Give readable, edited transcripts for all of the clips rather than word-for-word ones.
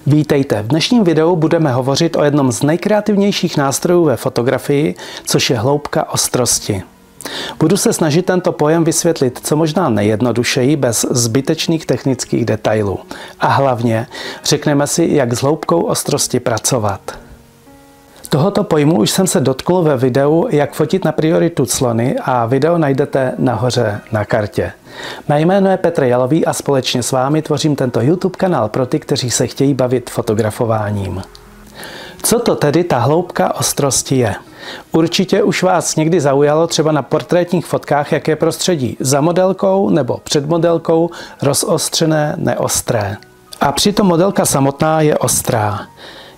Vítejte, v dnešním videu budeme hovořit o jednom z nejkreativnějších nástrojů ve fotografii, což je hloubka ostrosti. Budu se snažit tento pojem vysvětlit co možná nejjednodušeji, bez zbytečných technických detailů. A hlavně řekneme si, jak s hloubkou ostrosti pracovat. Tohoto pojmu už jsem se dotkl ve videu, jak fotit na prioritu clony, a video najdete nahoře na kartě. Mé jméno je Petr Jalový a společně s vámi tvořím tento YouTube kanál pro ty, kteří se chtějí bavit fotografováním. Co to tedy ta hloubka ostrosti je? Určitě už vás někdy zaujalo třeba na portrétních fotkách, jak je prostředí za modelkou nebo před modelkou rozostřené, neostré. A přitom modelka samotná je ostrá.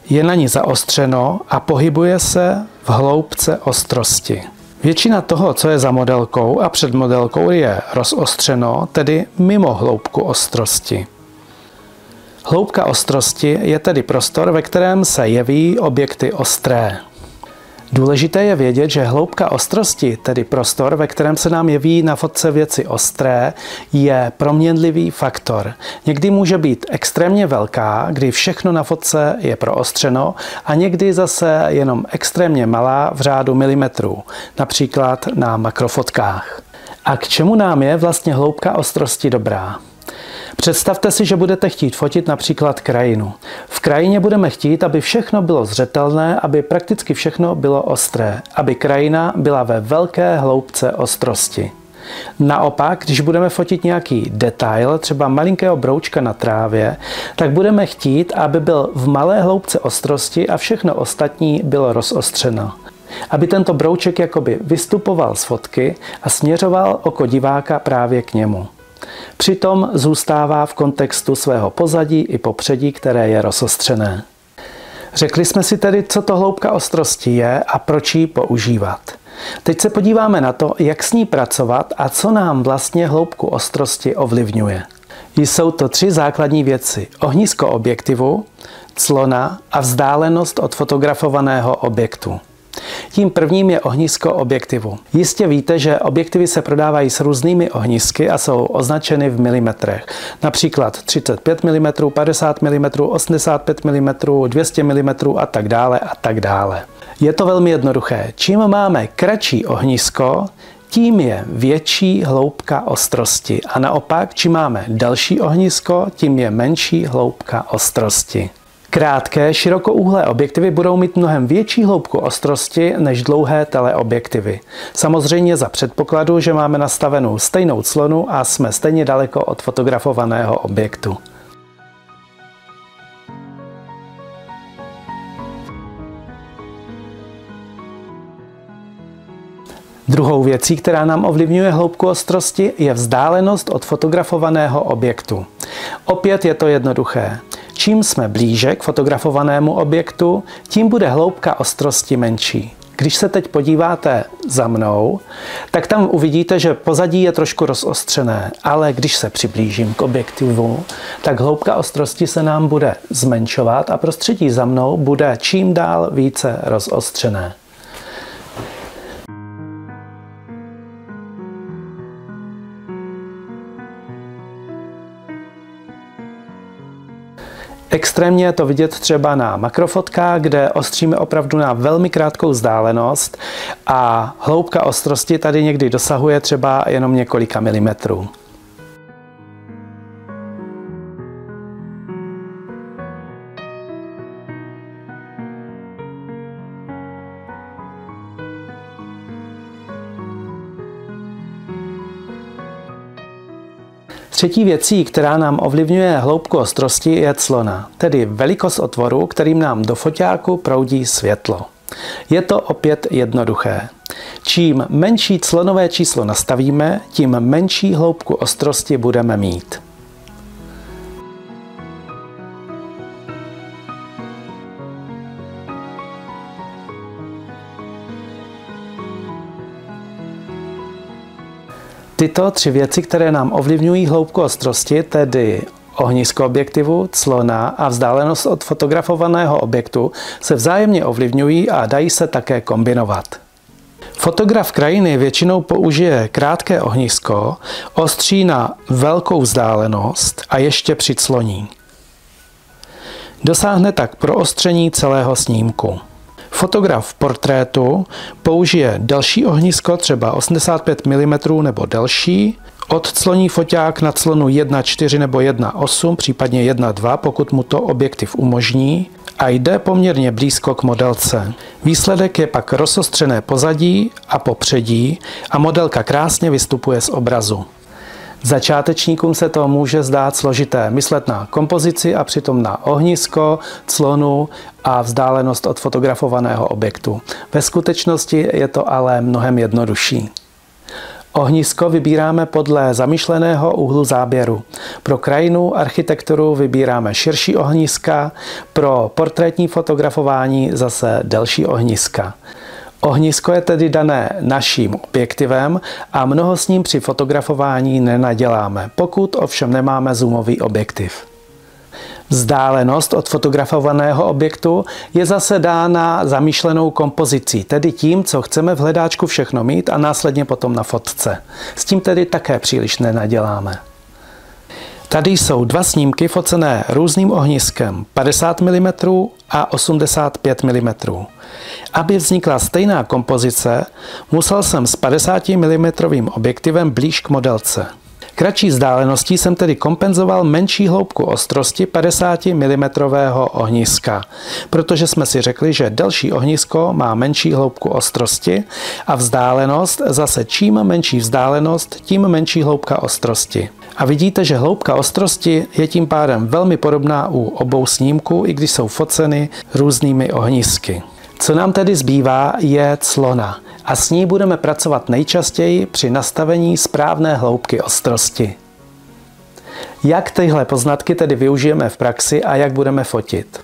Je na ní zaostřeno a pohybuje se v hloubce ostrosti. Většina toho, co je za modelkou a před modelkou, je rozostřeno, tedy mimo hloubku ostrosti. Hloubka ostrosti je tedy prostor, ve kterém se jeví objekty ostré. Důležité je vědět, že hloubka ostrosti, tedy prostor, ve kterém se nám jeví na fotce věci ostré, je proměnlivý faktor. Někdy může být extrémně velká, kdy všechno na fotce je proostřeno, a někdy zase jenom extrémně malá v řádu milimetrů, například na makrofotkách. A k čemu nám je vlastně hloubka ostrosti dobrá? Představte si, že budete chtít fotit například krajinu. V krajině budeme chtít, aby všechno bylo zřetelné, aby prakticky všechno bylo ostré, aby krajina byla ve velké hloubce ostrosti. Naopak, když budeme fotit nějaký detail, třeba malinkého broučka na trávě, tak budeme chtít, aby byl v malé hloubce ostrosti a všechno ostatní bylo rozostřeno. Aby tento brouček jakoby vystupoval z fotky a směřoval oko diváka právě k němu. Přitom zůstává v kontextu svého pozadí i popředí, které je rozostřené. Řekli jsme si tedy, co to hloubka ostrosti je a proč ji používat. Teď se podíváme na to, jak s ní pracovat a co nám vlastně hloubku ostrosti ovlivňuje. Jsou to 3 základní věci: ohnisko objektivu, clona a vzdálenost od fotografovaného objektu. Tím prvním je ohnisko objektivu. Jistě víte, že objektivy se prodávají s různými ohnisky a jsou označeny v milimetrech. Například 35 mm, 50 mm, 85 mm, 200 mm a tak dále a tak dále. Je to velmi jednoduché. Čím máme kratší ohnisko, tím je větší hloubka ostrosti. A naopak, čím máme delší ohnisko, tím je menší hloubka ostrosti. Krátké, širokouhlé objektivy budou mít mnohem větší hloubku ostrosti než dlouhé teleobjektivy. Samozřejmě za předpokladu, že máme nastavenou stejnou clonu a jsme stejně daleko od fotografovaného objektu. Druhou věcí, která nám ovlivňuje hloubku ostrosti, je vzdálenost od fotografovaného objektu. Opět je to jednoduché. Čím jsme blíže k fotografovanému objektu, tím bude hloubka ostrosti menší. Když se teď podíváte za mnou, tak tam uvidíte, že pozadí je trošku rozostřené, ale když se přiblížím k objektivu, tak hloubka ostrosti se nám bude zmenšovat a prostředí za mnou bude čím dál více rozostřené. Extrémně je to vidět třeba na makrofotkách, kde ostříme opravdu na velmi krátkou vzdálenost a hloubka ostrosti tady někdy dosahuje třeba jenom několika milimetrů. Třetí věcí, která nám ovlivňuje hloubku ostrosti, je clona, tedy velikost otvoru, kterým nám do foťáku proudí světlo. Je to opět jednoduché. Čím menší clonové číslo nastavíme, tím menší hloubku ostrosti budeme mít. Tyto 3 věci, které nám ovlivňují hloubku ostrosti, tedy ohnisko objektivu, clona a vzdálenost od fotografovaného objektu, se vzájemně ovlivňují a dají se také kombinovat. Fotograf krajiny většinou použije krátké ohnisko, ostří na velkou vzdálenost a ještě přicloní. Dosáhne tak proostření celého snímku. Fotograf portrétu použije delší ohnisko, třeba 85 mm nebo delší, odcloní foťák na clonu 1.4 nebo 1.8, případně 1.2, pokud mu to objektiv umožní, a jde poměrně blízko k modelce. Výsledek je pak rozostřené pozadí a popředí a modelka krásně vystupuje z obrazu. Začátečníkům se to může zdát složité myslet na kompozici a přitom na ohnisko, clonu a vzdálenost od fotografovaného objektu. Ve skutečnosti je to ale mnohem jednodušší. Ohnisko vybíráme podle zamýšleného úhlu záběru. Pro krajinu, architekturu vybíráme širší ohniska, pro portrétní fotografování zase delší ohniska. Ohnisko je tedy dané naším objektivem a mnoho s ním při fotografování nenaděláme, pokud ovšem nemáme zoomový objektiv. Vzdálenost od fotografovaného objektu je zase dána zamýšlenou kompozicí, tedy tím, co chceme v hledáčku všechno mít a následně potom na fotce. S tím tedy také příliš nenaděláme. Tady jsou dva snímky focené různým ohniskem 50 mm a 85 mm. Aby vznikla stejná kompozice, musel jsem s 50 mm objektivem blíž k modelce. Kratší vzdáleností jsem tedy kompenzoval menší hloubku ostrosti 50 mm ohniska, protože jsme si řekli, že delší ohnisko má menší hloubku ostrosti a vzdálenost zase čím menší vzdálenost, tím menší hloubka ostrosti. A vidíte, že hloubka ostrosti je tím pádem velmi podobná u obou snímků, i když jsou foceny různými ohnisky. Co nám tedy zbývá, je clona a s ní budeme pracovat nejčastěji při nastavení správné hloubky ostrosti. Jak tyhle poznatky tedy využijeme v praxi a jak budeme fotit?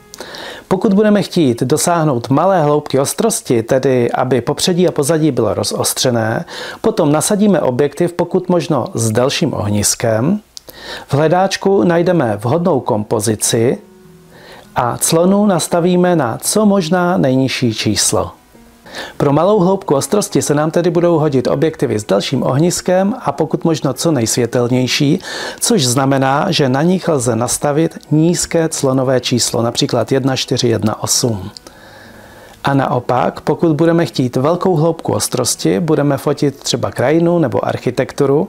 Pokud budeme chtít dosáhnout malé hloubky ostrosti, tedy aby popředí a pozadí bylo rozostřené, potom nasadíme objektiv pokud možno s delším ohniskem. V hledáčku najdeme vhodnou kompozici a clonu nastavíme na co možná nejnižší číslo. Pro malou hloubku ostrosti se nám tedy budou hodit objektivy s delším ohniskem a pokud možno co nejsvětelnější, což znamená, že na nich lze nastavit nízké clonové číslo, například 1.4, 1.8. A naopak, pokud budeme chtít velkou hloubku ostrosti, budeme fotit třeba krajinu nebo architekturu,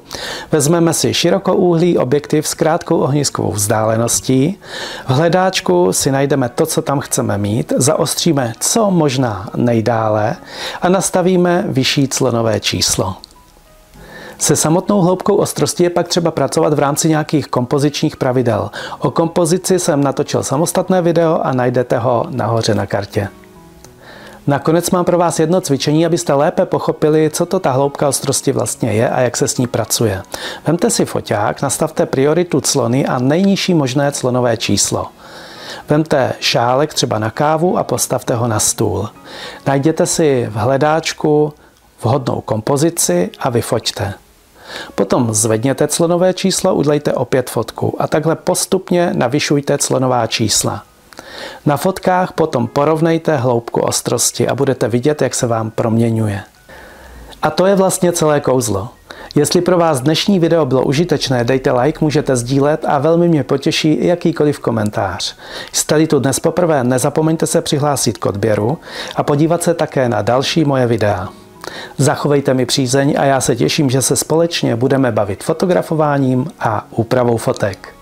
vezmeme si širokouhlý objektiv s krátkou ohniskovou vzdáleností, v hledáčku si najdeme to, co tam chceme mít, zaostříme co možná nejdále a nastavíme vyšší clonové číslo. Se samotnou hloubkou ostrosti je pak třeba pracovat v rámci nějakých kompozičních pravidel. O kompozici jsem natočil samostatné video a najdete ho nahoře na kartě. Nakonec mám pro vás jedno cvičení, abyste lépe pochopili, co to ta hloubka ostrosti vlastně je a jak se s ní pracuje. Vemte si foťák, nastavte prioritu clony a nejnižší možné clonové číslo. Vemte šálek třeba na kávu a postavte ho na stůl. Najděte si v hledáčku vhodnou kompozici a vyfoťte. Potom zvedněte clonové číslo, udělejte opět fotku a takhle postupně navyšujte clonová čísla. Na fotkách potom porovnejte hloubku ostrosti a budete vidět, jak se vám proměňuje. A to je vlastně celé kouzlo. Jestli pro vás dnešní video bylo užitečné, dejte like, můžete sdílet a velmi mě potěší jakýkoliv komentář. Jste-li tu dnes poprvé, nezapomeňte se přihlásit k odběru a podívat se také na další moje videa. Zachovejte mi přízeň a já se těším, že se společně budeme bavit fotografováním a úpravou fotek.